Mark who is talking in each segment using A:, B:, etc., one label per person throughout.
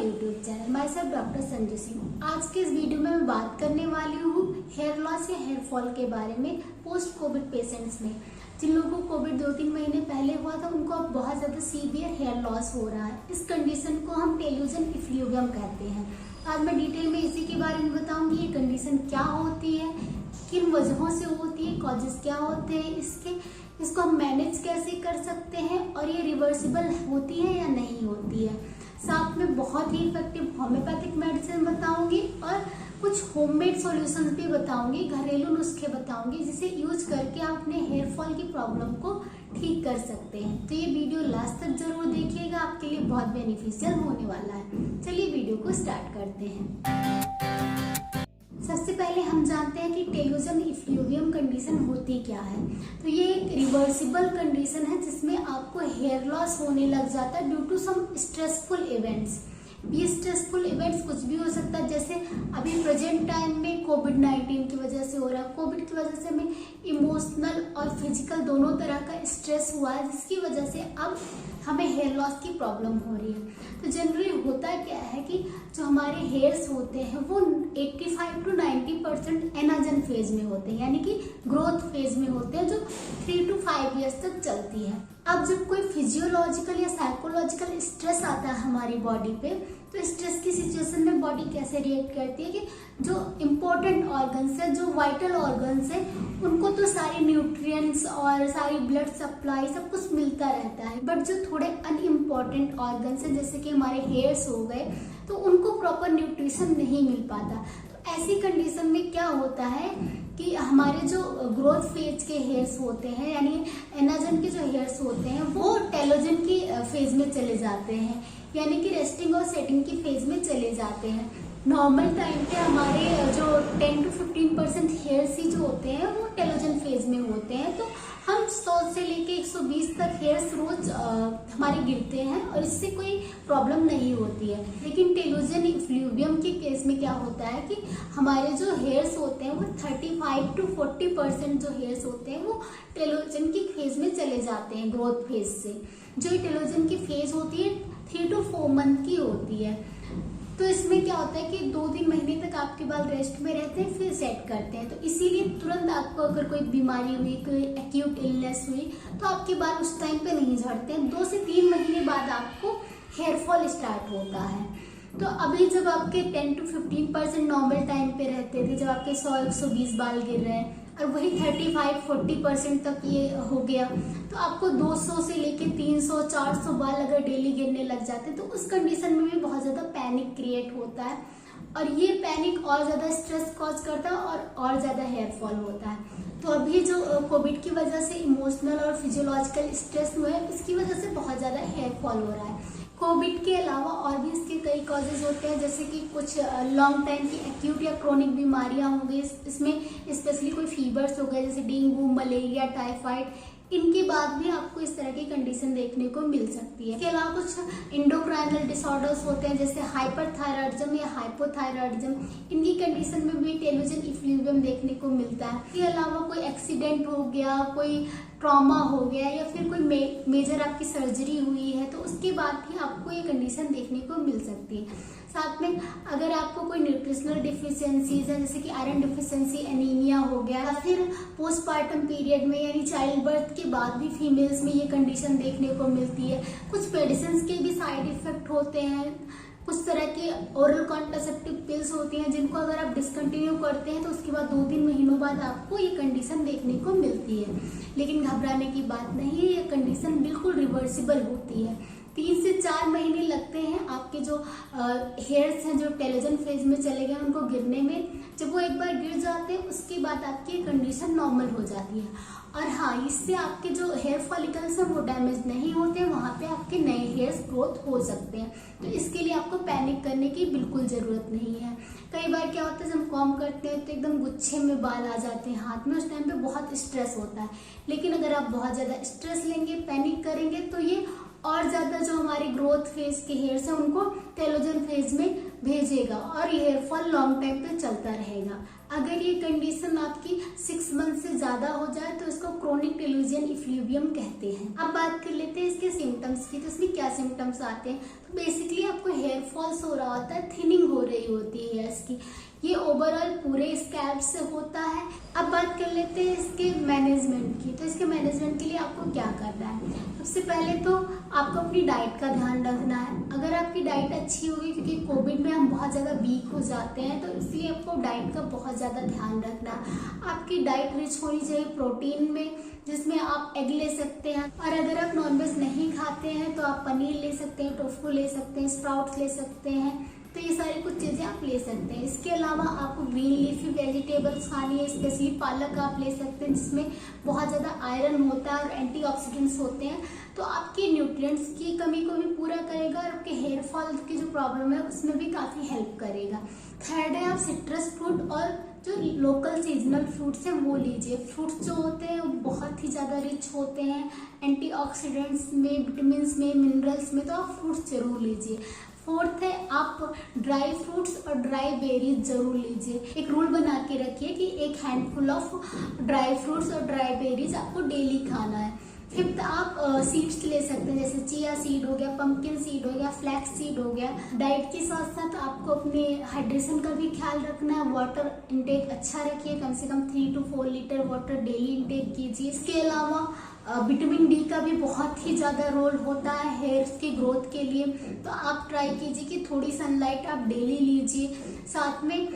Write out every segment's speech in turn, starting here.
A: My YouTube channel my self doctor Sanju Singh. आज के इस वीडियो में मैं बात करने वाली हूँ हेयर लॉस या हेयर फॉल के बारे में पोस्ट कोविड पेशेंट्स में। जिन लोगों को कोविड 2-3 महीने पहले हुआ था उनको अब बहुत ज़्यादा सीवियर हेयर लॉस हो रहा है। इस कंडीशन को हम टेलुजन इफ्लूवियम कहते हैं। आज मैं डिटेल में इसी के बारे में बताऊंगी। ये कंडीशन क्या होती है, किन वजहों से होती है, कॉजेस क्या होते हैं इसको हम मैनेज कैसे कर सकते हैं और ये रिवर्सिबल होती है या नहीं होती है। साथ में बहुत ही इफेक्टिव होम्योपैथिक मेडिसिन बताऊंगी और कुछ होममेड सॉल्यूशंस भी बताऊंगी, घरेलू नुस्खे बताऊंगी जिसे यूज करके आप अपने हेयर फॉल की प्रॉब्लम को ठीक कर सकते हैं। तो ये वीडियो लास्ट तक जरूर देखिएगा, आपके लिए बहुत बेनिफिशियल होने वाला है। चलिए वीडियो को स्टार्ट करते हैं। सबसे पहले हम जानते हैं कि टेलुजन इफ्लूवियम कंडीशन होती क्या है। तो ये एक रिवर्सिबल कंडीशन है जिसमें आपको हेयर लॉस होने लग जाता है due to some stressful events. ये स्ट्रेसफुल इवेंट्स कुछ भी हो सकता है, जैसे अभी प्रेजेंट टाइम में कोविड-19 की वजह से हो रहा है। कोविड की वजह से हमें इमोशनल और फिजिकल दोनों तरह का स्ट्रेस हुआ है, जिसकी वजह से अब हमें हेयर लॉस की प्रॉब्लम हो रही है। तो जनरली होता क्या है कि जो हमारे हेयर्स होते हैं वो 85 to 90% एनाजन फेज में होते हैं, यानी कि ग्रोथ फेज में होते हैं, जो 3 to 5 ईयर्स तक चलती है। अब जब कोई फिजियोलॉजिकल या साइकोलॉजिकल स्ट्रेस आता है हमारी बॉडी पे, तो स्ट्रेस की सिचुएशन में बॉडी कैसे रिएक्ट करती है कि जो इम्पोर्टेंट ऑर्गन्स है, जो वाइटल ऑर्गन्स है, उनको तो सारे न्यूट्रिएंट्स और सारी ब्लड सप्लाई सब कुछ मिलता रहता है, बट जो थोड़े अनइम्पॉर्टेंट ऑर्गन्स है जैसे कि हमारे हेयर्स हो गए, तो उनको प्रॉपर न्यूट्रिशन नहीं मिल पाता। तो ऐसी कंडीशन में क्या होता है कि हमारे जो ग्रोथ फेज के हेयर्स होते हैं, यानी एनाजन के जो हेयर्स होते हैं, वो टेलोजन की फेज में चले जाते हैं, यानी कि रेस्टिंग और सेटिंग की फेज में चले जाते हैं। नॉर्मल टाइम पे हमारे जो 10 to 15% हेयर्स ही जो होते हैं वो टेलोजन फेज में होते हैं। तो हम 100 से लेके 120 तक हेयर्स रोज हमारे गिरते हैं और इससे कोई प्रॉब्लम नहीं होती है। लेकिन टेलुजन इफ्लूवियम के केस में क्या होता है कि हमारे जो हेयर्स होते हैं वो 35 to 40% जो हेयर्स होते हैं वो टेलुजन की फेज में चले जाते हैं, ग्रोथ फेज से। जो टेलुजन की फेज होती है 3 to 4 मंथ की होती है। तो इसमें क्या होता है कि 2-3 महीने तक आपके बाल रेस्ट में रहते हैं, फिर सेट करते हैं। तो इसीलिए तुरंत आपको अगर कोई बीमारी हुई, कोई एक्यूट इलनेस हुई, तो आपके बाल उस टाइम पे नहीं झड़ते हैं। 2 से 3 महीने बाद आपको हेयर फॉल स्टार्ट होता है। तो अभी जब आपके 10 to 15% नॉर्मल टाइम पे रहते थे, जब आपके 100-120 बाल गिर रहे हैं और वही 35-40% तक ये हो गया, तो आपको 200 से लेके 300-400 बाल अगर डेली गिरने लग जाते हैं, तो उस कंडीशन में भी बहुत ज्यादा पैनिक क्रिएट होता है और ये पैनिक और ज्यादा स्ट्रेस कॉज करता है और ज्यादा हेयर फॉल होता है। तो अभी जो कोविड की वजह से इमोशनल और फिजियोलॉजिकल स्ट्रेस हुए हैं, इसकी वजह से बहुत ज्यादा हेयर फॉल हो रहा है। कोविड के अलावा और भी इसके कई कॉजेज होते हैं, जैसे कि कुछ लॉन्ग टाइम की एक्यूट या क्रोनिक बीमारियां हो गई, इसमें स्पेशली कोई फीवर्स हो गए जैसे डेंगू, मलेरिया, टाइफाइड, इनके बाद भी आपको इस तरह की कंडीशन देखने को मिल सकती है। इसके अलावा कुछ इंडोक्राइनल डिसऑर्डर्स होते हैं जैसे हाइपरथायराइडिज्म या हाइपोथायराइडिज्म, इनकी कंडीशन में भी टेलुजन इफ्लूवियम देखने को मिलता है। इसके अलावा कोई एक्सीडेंट हो गया, कोई ट्रॉमा हो गया या फिर कोई मेजर आपकी सर्जरी हुई है, तो उसके बाद भी आपको ये कंडीशन देखने को मिल सकती है। साथ में अगर आपको कोई न्यूट्रिशनल डिफिशियंसीज है, जैसे कि आयरन डिफिशियंसी, एनीमिया हो गया, या फिर पोस्टपार्टम पीरियड में यानी चाइल्ड बर्थ के बाद भी फीमेल्स में ये कंडीशन देखने को मिलती है। कुछ मेडिसिन के भी साइड इफेक्ट होते हैं, कुछ तरह के ओरल कॉन्ट्रासेप्टिव पिल्स होती हैं जिनको अगर आप डिसकंटिन्यू करते हैं तो उसके बाद 2-3 महीनों बाद आपको ये कंडीशन देखने को मिलती है। लेकिन घबराने की बात नहीं है, ये कंडीशन बिल्कुल रिवर्सिबल होती है। 3 से 4 महीने लगते हैं आपके जो हेयर्स हैं जो टेलुजन फेज में चले गए उनको गिरने में। जब वो एक बार गिर जाते हैं उसके बाद आपकी कंडीशन नॉर्मल हो जाती है। और हाँ, इससे आपके जो हेयर फॉलिकल्स हैं वो डैमेज नहीं होते हैं, वहाँ पे आपके नए हेयर्स ग्रोथ हो सकते हैं। तो इसके लिए आपको पैनिक करने की बिल्कुल जरूरत नहीं है। कई बार क्या होता है, जब हम कॉम्ब करते हैं तो एकदम गुच्छे में बाल आ जाते हैं हाथ में, उस टाइम पे बहुत स्ट्रेस होता है। लेकिन अगर आप बहुत ज्यादा स्ट्रेस लेंगे, पैनिक करेंगे, तो ये और ज्यादा जो हमारे ग्रोथ फेज के हेयर्स हैं उनको टेलोजन फेज में भेजेगा और हेयर फॉल लॉन्ग टाइम पे चलता रहेगा। अगर ये कंडीशन आपकी 6 मंथ से ज्यादा हो जाए तो इसको क्रोनिक टेलोजियन इफ्लूवियम कहते हैं। अब बात कर लेते हैं इसके सिम्टम्स की। तो इसमें क्या सिम्टम्स आते हैं? तो बेसिकली आपको हेयर फॉल्स हो रहा होता है, थिनिंग हो रही होती है हेयर्स की। ये ओवरऑल पूरे स्कैल्प से होता है। अब बात कर लेते हैं इसके मैनेजमेंट की। तो इसके मैनेजमेंट के लिए आपको क्या करना है? सबसे पहले तो आपको अपनी डाइट का ध्यान रखना है। अगर आपकी डाइट अच्छी होगी, क्योंकि कोविड में हम बहुत ज़्यादा वीक हो जाते हैं, तो इसलिए आपको डाइट का बहुत ज़्यादा ध्यान रखना है। आपकी डाइट रिच होनी चाहिए प्रोटीन में, जिसमें आप एग ले सकते हैं, और अगर आप नॉनवेज नहीं खाते हैं तो आप पनीर ले सकते हैं, टोफू ले सकते हैं, स्प्राउट्स ले सकते हैं। तो ये सारी कुछ चीज़ें आप ले सकते हैं। इसके अलावा आपको ग्रीन लीफी वेजिटेबल्स खानी है, स्पेशली पालक आप ले सकते हैं जिसमें बहुत ज़्यादा आयरन होता है और एंटीऑक्सीडेंट्स होते हैं, तो आपके न्यूट्रिएंट्स की कमी को भी पूरा करेगा और आपके हेयर फॉल की जो प्रॉब्लम है उसमें भी काफ़ी हेल्प करेगा। थर्ड है, आप सिट्रस फ्रूट और जो लोकल सीजनल फ्रूट्स हैं वो लीजिए। फ्रूट्स जो होते हैं वो बहुत ही ज़्यादा रिच होते हैं एंटीऑक्सीडेंट्स में, विटामिन्स में, मिनरल्स में, तो आप फ्रूट्स जरूर लीजिए। फोर्थ है, आप ड्राई फ्रूट्स और ड्राई बेरीज जरूर लीजिए। एक रूल बना के रखिए कि एक हैंडफुल ऑफ ड्राई फ्रूट्स और ड्राई बेरीज आपको डेली खाना है। फिफ्थ, आप सीड्स ले सकते हैं, जैसे चिया सीड हो गया, पंपकिन सीड हो गया, फ्लैक्स सीड हो गया। डाइट के साथ साथ आपको अपने हाइड्रेशन का भी ख्याल रखना है। वाटर इंटेक अच्छा रखिए, कम से कम 3 to 4 litre water daily intake कीजिए। इसके अलावा विटामिन डी का भी बहुत ही ज़्यादा रोल होता है हेयर्स की ग्रोथ के लिए, तो आप ट्राई कीजिए कि थोड़ी सनलाइट आप डेली लीजिए। साथ में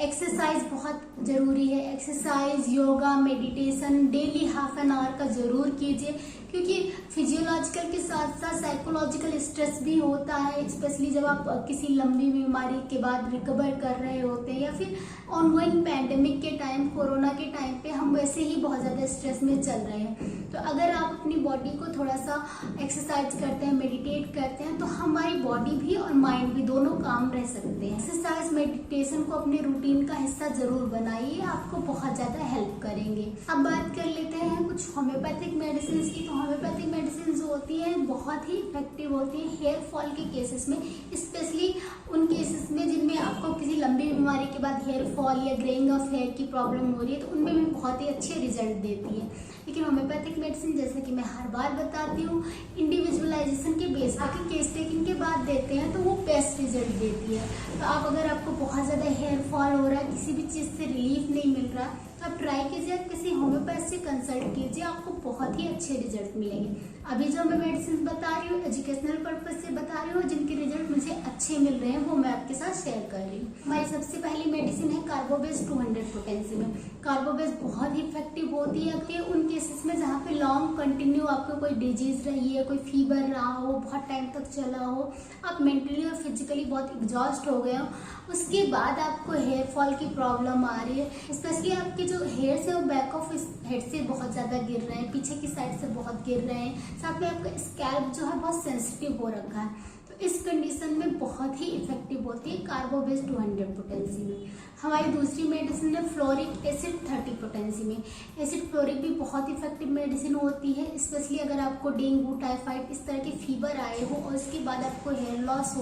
A: एक्सरसाइज बहुत ज़रूरी है। Exercise, yoga, meditation daily ½ an hour का ज़रूर कीजिए, क्योंकि फिजियोलॉजिकल के साथ साथ साइकोलॉजिकल स्ट्रेस भी होता है, स्पेशली जब आप किसी लंबी बीमारी के बाद रिकवर कर रहे होते हैं, या फिर ऑनगोइंग पैंडेमिक के टाइम, कोरोना के टाइम पे हम वैसे ही बहुत ज़्यादा स्ट्रेस में चल रहे हैं। तो अगर आप अपनी बॉडी को थोड़ा सा एक्सरसाइज करते हैं, मेडिटेट करते हैं, तो हमारी बॉडी भी और माइंड भी दोनों काम रह सकते हैं। एक्सरसाइज, मेडिटेशन को अपने रूटीन का हिस्सा जरूर बनाइए, आपको बहुत ज़्यादा हेल्प करेंगे। अब बात कर लेते हैं कुछ होम्योपैथिक मेडिसिन की। तो होम्योपैथिक मेडिसिन जो होती है बहुत ही इफेक्टिव होती है हेयर फॉल के केसेस में, स्पेशली उन केसेस में जिनमें आपको किसी लंबी बीमारी के बाद हेयर फॉल या ग्रेइंग ऑफ हेयर की प्रॉब्लम हो रही है, तो उनमें भी बहुत ही अच्छे रिजल्ट देती है। लेकिन होम्योपैथिक मेडिसिन, जैसे कि मैं हर बार बताती हूँ, इंडिविजुअलाइजेशन के बेस पर केस टेकिंग के बाद देते हैं तो वो बेस्ट रिजल्ट देती है। तो आप अगर आपको बहुत ज़्यादा हेयर फॉल हो रहा है, किसी भी चीज़ से रिलीफ नहीं मिल रहा, तो आप ट्राई कीजिए, आप किसी होम्योपैथ से कंसल्ट कीजिए, आपको बहुत ही अच्छे रिजल्ट मिलेंगे। अभी जो मैं मेडिसिन बता रही हूँ एजुकेशनल पर्पज से बता रही हूँ, जिनके रिजल्ट मुझे अच्छे मिल रहे हैं वो मैं आपके साथ शेयर कर रही हूँ। हमारी सबसे पहली मेडिसिन है कार्बोबेस 200 पोटेंसी में। कार्बोबेस बहुत ही इफेक्टिव होती है कि उन केसेस में जहाँ पे लॉन्ग कंटिन्यू आपको कोई डिजीज रही है, कोई फीवर रहा हो, बहुत टाइम तक चला हो, आप मेंटली और फिजिकली बहुत एग्जॉस्ट हो गए हो, उसके बाद आपको हेयर फॉल की प्रॉब्लम आ रही है, स्पेशली आपके जो हेयर्स है वो बैक ऑफ हेड से बहुत ज़्यादा गिर रहे हैं, पीछे की साइड से बहुत गिर रहे हैं, साथ में आपका स्कैल्प जो है बहुत सेंसिटिव हो रखा है, तो इस कंडीशन में बहुत ही इफेक्टिव होती है कार्बोबेस 200 पोटेंसी में। हमारी दूसरी मेडिसिन है फ्लोरिक एसिड 30 पोटेंसी में। एसिड फ्लोरिक भी बहुत इफेक्टिव मेडिसिन होती है, स्पेशली अगर आपको डेंगू, टाइफाइड इस तरह के फीवर आए हो और उसके बाद आपको हेयर लॉस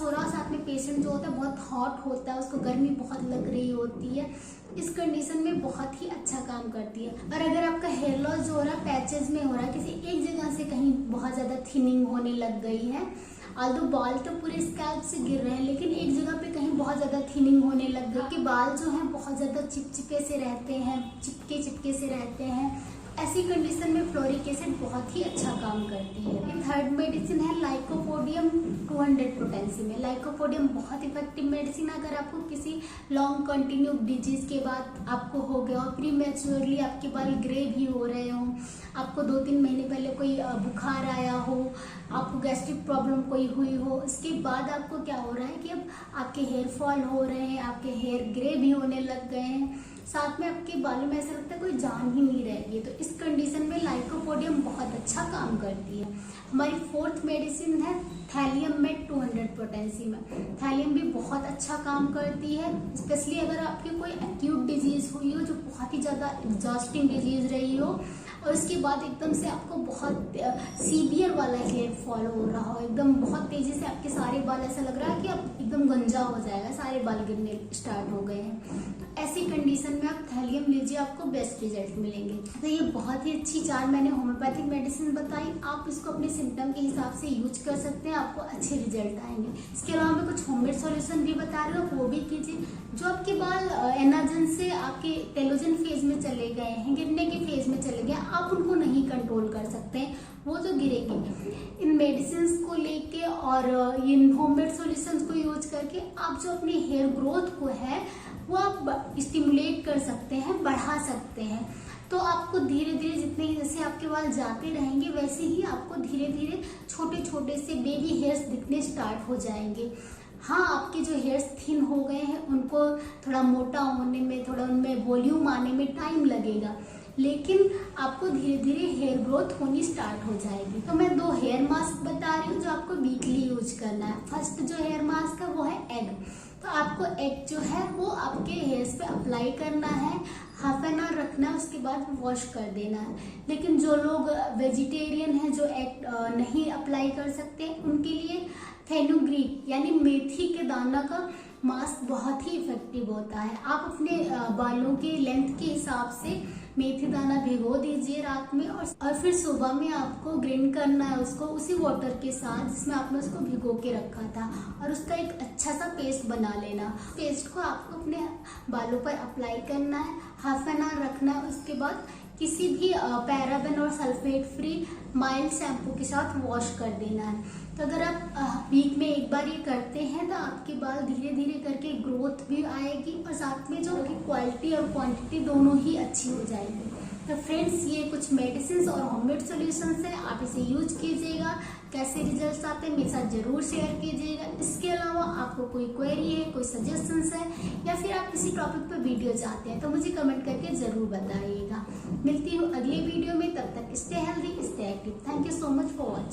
A: हो रहा, साथ में पेशेंट जो होता है बहुत हॉट होता है, उसको गर्मी बहुत लग रही होती है, इस कंडीशन में बहुत ही अच्छा काम करती है। और अगर आपका हेयर लॉस जो हो रहा है पैचेज में हो रहा है, किसी एक जगह से कहीं बहुत ज़्यादा थिनिंग होने लग गई है, आल्दो बाल तो पूरे स्कैल्प से गिर रहे हैं, लेकिन एक जगह पे कहीं बहुत ज़्यादा थिनिंग होने लग गई कि बाल जो हैं बहुत ज़्यादा चिपचिपे से रहते हैं, चिपके से रहते हैं, ऐसी कंडीशन में फ्लोरिक एसिड बहुत ही अच्छा काम करती है। थर्ड मेडिसिन है लाइकोपोडियम 200 पोटेंसी में। लाइकोपोडियम बहुत इफेक्टिव मेडिसिन, अगर आपको किसी लॉन्ग कंटिन्यू डिजीज के बाद आपको हो गया हो, प्रीमेच्योरली आपके बाल ग्रे भी हो रहे हो, आपको 2-3 महीने पहले कोई बुखार आया हो, आपको गैस्ट्रिक प्रॉब्लम कोई हुई हो, इसके बाद आपको क्या हो रहा है कि अब आपके हेयर फॉल हो रहे हैं, आपके हेयर ग्रे भी होने लग गए हैं, साथ में आपके बालों में ऐसा लगता है कोई जान ही नहीं रह गई, तो इस कंडीशन में लाइकोपोडियम बहुत अच्छा काम करती है। हमारी फोर्थ मेडिसिन है थैलियम मेट 200 पोटेंसी में। थैलियम भी बहुत अच्छा काम करती है, स्पेशली अगर आपकी कोई एक्यूट डिजीज हुई हो जो बहुत ही ज़्यादा एग्जॉस्टिंग डिजीज रही हो, और उसके बाद एकदम से आपको बहुत सीवियर वाला हेयर फॉल हो रहा हो, एकदम बहुत तेजी से आपके सारे बाल ऐसा लग रहा है कि अब एकदम गंजा हो जाएगा, सारे बाल गिरने स्टार्ट हो गए हैं, तो ऐसी कंडीशन में आप थैलियम लीजिए, आपको बेस्ट रिजल्ट मिलेंगे। तो ये बहुत ही अच्छी 4 मैंने होम्योपैथिक मेडिसिन बताई, आप इसको अपने सिम्टम के हिसाब से यूज कर सकते हैं, आपको अच्छे रिजल्ट आएंगे। इसके अलावा मैं कुछ होममेड सॉल्यूशन भी बता रही हूँ, वो भी कीजिए। जो आपके बाल एनाजन से आपके टेलोजन फेज में चले गए हैं, गिरने के फेज में चले गए, आप उनको नहीं कंट्रोल कर सकते हैं, वो तो गिरेंगे। इन मेडिसिन को लेके और इन होममेड सॉल्यूशंस को यूज करके आप जो अपने हेयर ग्रोथ को है वो आप स्टिमुलेट कर सकते हैं, बढ़ा सकते हैं। तो आपको धीरे धीरे जितने जैसे आपके बाल जाते रहेंगे वैसे ही आपको धीरे धीरे छोटे छोटे से बेबी हेयर्स दिखने स्टार्ट हो जाएंगे। हाँ, आपके जो हेयर्स थिन हो गए हैं उनको थोड़ा मोटा होने में, थोड़ा उनमें वॉल्यूम आने में टाइम लगेगा, लेकिन आपको धीरे धीरे हेयर ग्रोथ होनी स्टार्ट हो जाएगी। तो मैं 2 हेयर मास्क बता रही हूँ जो आपको वीकली यूज करना है। फर्स्ट जो हेयर मास्क है वो है एग। तो आपको एग जो है वो आपके हेयर्स पे अप्लाई करना है, हाफ एन आवर रखना है, उसके बाद वॉश कर देना है। लेकिन जो लोग वेजिटेरियन हैं, जो एग नहीं अप्लाई कर सकते, उनके लिए फेनुग्रीक यानी मेथी के दाना का मास्क बहुत ही इफेक्टिव होता है। आप अपने बालों के लेंथ के हिसाब से मेथी दाना भिगो दीजिए रात में, और फिर सुबह में आपको ग्राइंड करना है उसको उसी वाटर के साथ जिसमें आपने उसको भिगो के रखा था, और उसका एक अच्छा सा पेस्ट बना लेना। पेस्ट को आपको अपने बालों पर अप्लाई करना है, हाफ एन आवर रखना है, उसके बाद किसी भी पैराबेन और सल्फेट फ्री माइल्ड शैम्पू के साथ वॉश कर देना है। तो अगर आप वीक में एक बार ये करते हैं तो आपके बाल धीरे धीरे करके ग्रोथ भी आएगी और साथ में जो क्वालिटी और क्वांटिटी दोनों ही अच्छी हो जाएगी। तो फ्रेंड्स, ये कुछ मेडिसिन और होममेड सॉल्यूशंस हैं, आप इसे यूज कीजिएगा। कैसे रिजल्ट्स आते हैं मेरे साथ जरूर शेयर कीजिएगा। इसके अलावा आपको कोई क्वेरी है, कोई सजेशंस है, या फिर आप किसी टॉपिक पर वीडियो चाहते हैं तो मुझे कमेंट करके जरूर बताइएगा। मिलती हूँ अगले वीडियो में, तब तक stay healthy, stay active. Thank you so much for watching.